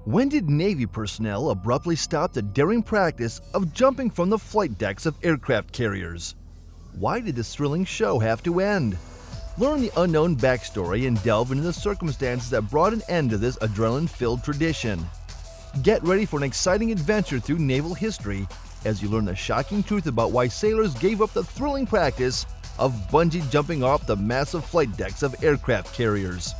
When did Navy personnel abruptly stop the daring practice of jumping from the flight decks of aircraft carriers? Why did this thrilling show have to end? Learn the unknown backstory and delve into the circumstances that brought an end to this adrenaline-filled tradition. Get ready for an exciting adventure through naval history as you learn the shocking truth about why sailors gave up the thrilling practice of bungee jumping off the massive flight decks of aircraft carriers.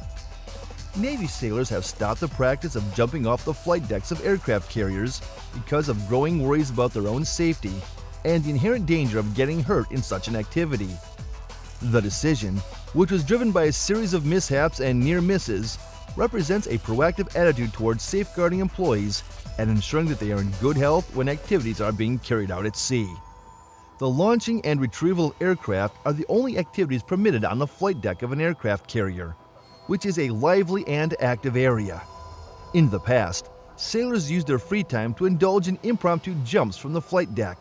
Navy sailors have stopped the practice of jumping off the flight decks of aircraft carriers because of growing worries about their own safety and the inherent danger of getting hurt in such an activity. The decision, which was driven by a series of mishaps and near misses, represents a proactive attitude towards safeguarding employees and ensuring that they are in good health when activities are being carried out at sea. The launching and retrieval of aircraft are the only activities permitted on the flight deck of an aircraft carrier, which is a lively and active area. In the past, sailors used their free time to indulge in impromptu jumps from the flight deck.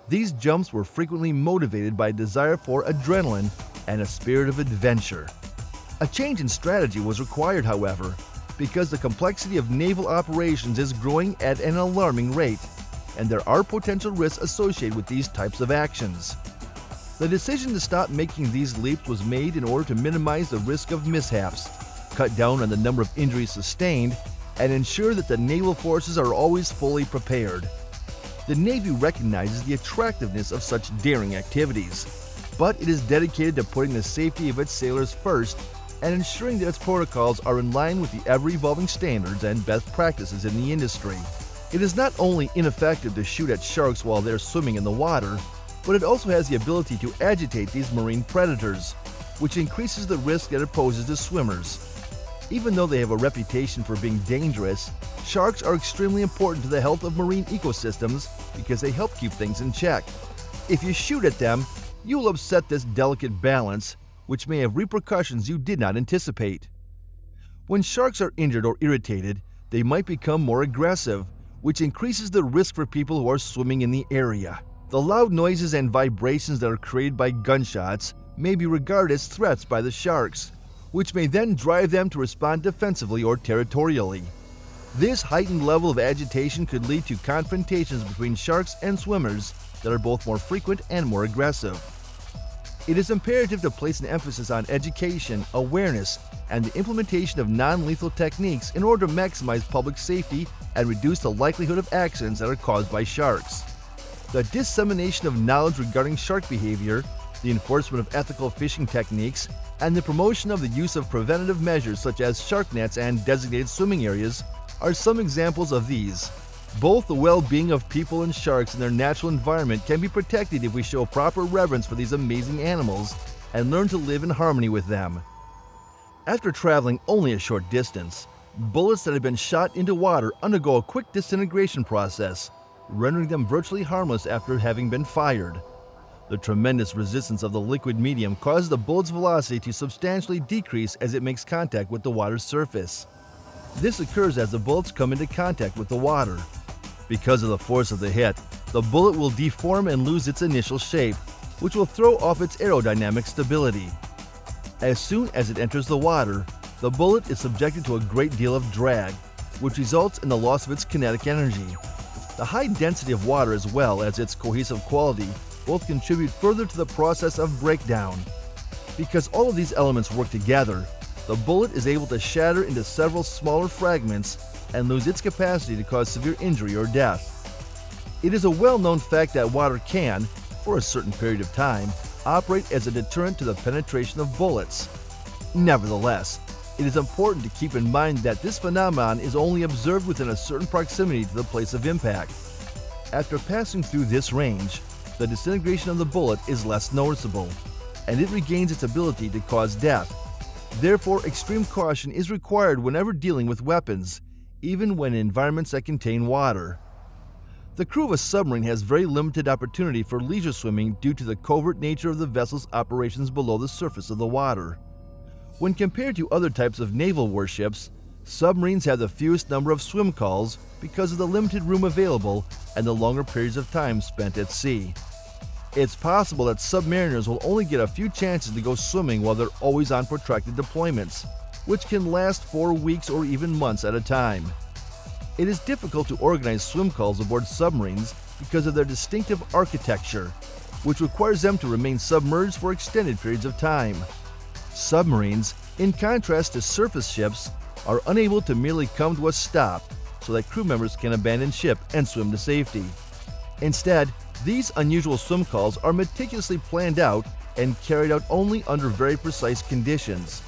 These jumps were frequently motivated by a desire for adrenaline and a spirit of adventure. A change in strategy was required, however, because the complexity of naval operations is growing at an alarming rate, and there are potential risks associated with these types of actions. The decision to stop making these leaps was made in order to minimize the risk of mishaps, cut down on the number of injuries sustained, and ensure that the naval forces are always fully prepared. The Navy recognizes the attractiveness of such daring activities, but it is dedicated to putting the safety of its sailors first and ensuring that its protocols are in line with the ever-evolving standards and best practices in the industry. It is not only ineffective to shoot at sharks while they're swimming in the water, but it also has the ability to agitate these marine predators, which increases the risk that it poses to swimmers. Even though they have a reputation for being dangerous, sharks are extremely important to the health of marine ecosystems because they help keep things in check. If you shoot at them, you will upset this delicate balance, which may have repercussions you did not anticipate. When sharks are injured or irritated, they might become more aggressive, which increases the risk for people who are swimming in the area. The loud noises and vibrations that are created by gunshots may be regarded as threats by the sharks, which may then drive them to respond defensively or territorially. This heightened level of agitation could lead to confrontations between sharks and swimmers that are both more frequent and more aggressive. It is imperative to place an emphasis on education, awareness, and the implementation of non-lethal techniques in order to maximize public safety and reduce the likelihood of accidents that are caused by sharks. The dissemination of knowledge regarding shark behavior, the enforcement of ethical fishing techniques, and the promotion of the use of preventative measures such as shark nets and designated swimming areas are some examples of these. Both the well-being of people and sharks in their natural environment can be protected if we show proper reverence for these amazing animals and learn to live in harmony with them. After traveling only a short distance, bullets that have been shot into water undergo a quick disintegration process, rendering them virtually harmless after having been fired. The tremendous resistance of the liquid medium causes the bullet's velocity to substantially decrease as it makes contact with the water's surface. This occurs as the bullets come into contact with the water. Because of the force of the hit, the bullet will deform and lose its initial shape, which will throw off its aerodynamic stability. As soon as it enters the water, the bullet is subjected to a great deal of drag, which results in the loss of its kinetic energy. The high density of water as well as its cohesive quality both contribute further to the process of breakdown. Because all of these elements work together, the bullet is able to shatter into several smaller fragments and lose its capacity to cause severe injury or death. It is a well-known fact that water can, for a certain period of time, operate as a deterrent to the penetration of bullets. Nevertheless, it is important to keep in mind that this phenomenon is only observed within a certain proximity to the place of impact. After passing through this range, the disintegration of the bullet is less noticeable, and it regains its ability to cause death. Therefore, extreme caution is required whenever dealing with weapons, even when in environments that contain water. The crew of a submarine has very limited opportunity for leisure swimming due to the covert nature of the vessel's operations below the surface of the water. When compared to other types of naval warships, submarines have the fewest number of swim calls because of the limited room available and the longer periods of time spent at sea. It's possible that submariners will only get a few chances to go swimming while they're always on protracted deployments, which can last for weeks or even months at a time. It is difficult to organize swim calls aboard submarines because of their distinctive architecture, which requires them to remain submerged for extended periods of time. Submarines, in contrast to surface ships, are unable to merely come to a stop so that crew members can abandon ship and swim to safety. Instead, these unusual swim calls are meticulously planned out and carried out only under very precise conditions,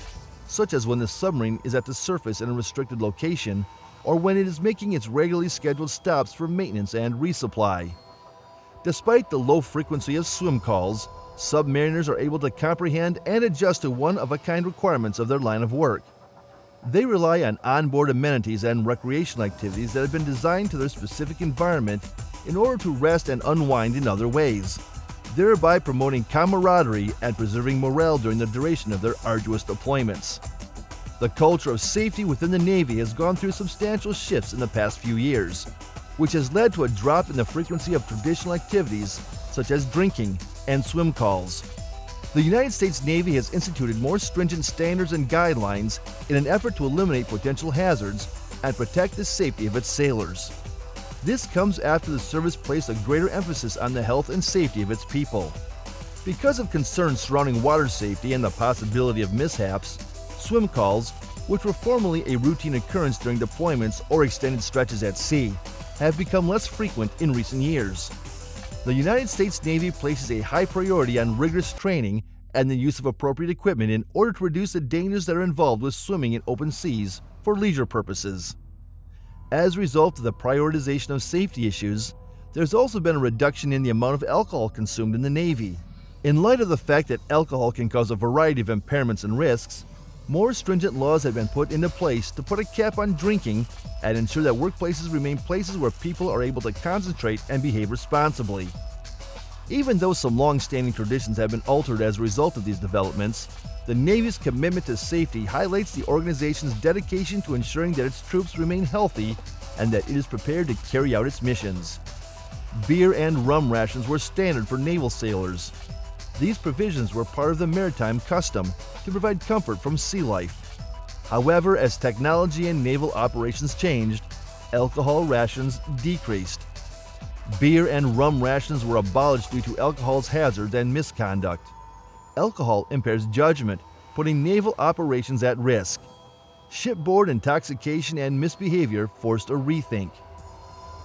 such as when the submarine is at the surface in a restricted location or when it is making its regularly scheduled stops for maintenance and resupply. Despite the low frequency of swim calls, submariners are able to comprehend and adjust to one-of-a-kind requirements of their line of work. They rely on onboard amenities and recreational activities that have been designed to their specific environment in order to rest and unwind in other ways, thereby promoting camaraderie and preserving morale during the duration of their arduous deployments. The culture of safety within the Navy has gone through substantial shifts in the past few years, which has led to a drop in the frequency of traditional activities such as drinking and swim calls. The United States Navy has instituted more stringent standards and guidelines in an effort to eliminate potential hazards and protect the safety of its sailors. This comes after the service placed a greater emphasis on the health and safety of its people. Because of concerns surrounding water safety and the possibility of mishaps, swim calls, which were formerly a routine occurrence during deployments or extended stretches at sea, have become less frequent in recent years. The United States Navy places a high priority on rigorous training and the use of appropriate equipment in order to reduce the dangers that are involved with swimming in open seas for leisure purposes. As a result of the prioritization of safety issues, there's also been a reduction in the amount of alcohol consumed in the Navy. In light of the fact that alcohol can cause a variety of impairments and risks, more stringent laws have been put into place to put a cap on drinking and ensure that workplaces remain places where people are able to concentrate and behave responsibly. Even though some long-standing traditions have been altered as a result of these developments, the Navy's commitment to safety highlights the organization's dedication to ensuring that its troops remain healthy and that it is prepared to carry out its missions. Beer and rum rations were standard for naval sailors. These provisions were part of the maritime custom to provide comfort from sea life. However, as technology and naval operations changed, alcohol rations decreased. Beer and rum rations were abolished due to alcohol's hazards and misconduct. Alcohol impairs judgment, putting naval operations at risk. Shipboard intoxication and misbehavior forced a rethink.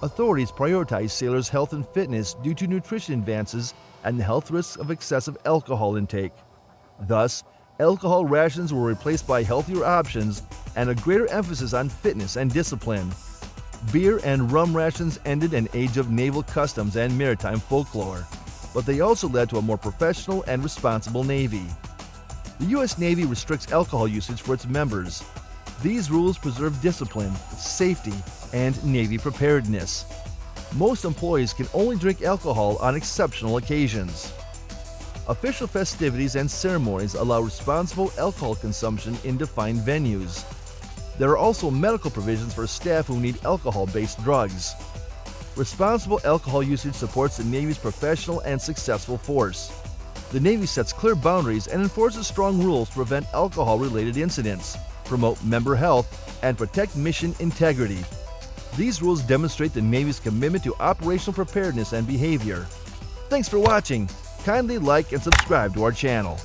Authorities prioritized sailors' health and fitness due to nutrition advances and the health risks of excessive alcohol intake. Thus, alcohol rations were replaced by healthier options and a greater emphasis on fitness and discipline. Beer and rum rations ended an age of naval customs and maritime folklore, but they also led to a more professional and responsible Navy. The U.S. Navy restricts alcohol usage for its members. These rules preserve discipline, safety, and Navy preparedness. Most employees can only drink alcohol on exceptional occasions. Official festivities and ceremonies allow responsible alcohol consumption in defined venues. There are also medical provisions for staff who need alcohol-based drugs. Responsible alcohol usage supports the Navy's professional and successful force. The Navy sets clear boundaries and enforces strong rules to prevent alcohol-related incidents, promote member health, and protect mission integrity. These rules demonstrate the Navy's commitment to operational preparedness and behavior. Thanks for watching. Kindly like and subscribe to our channel.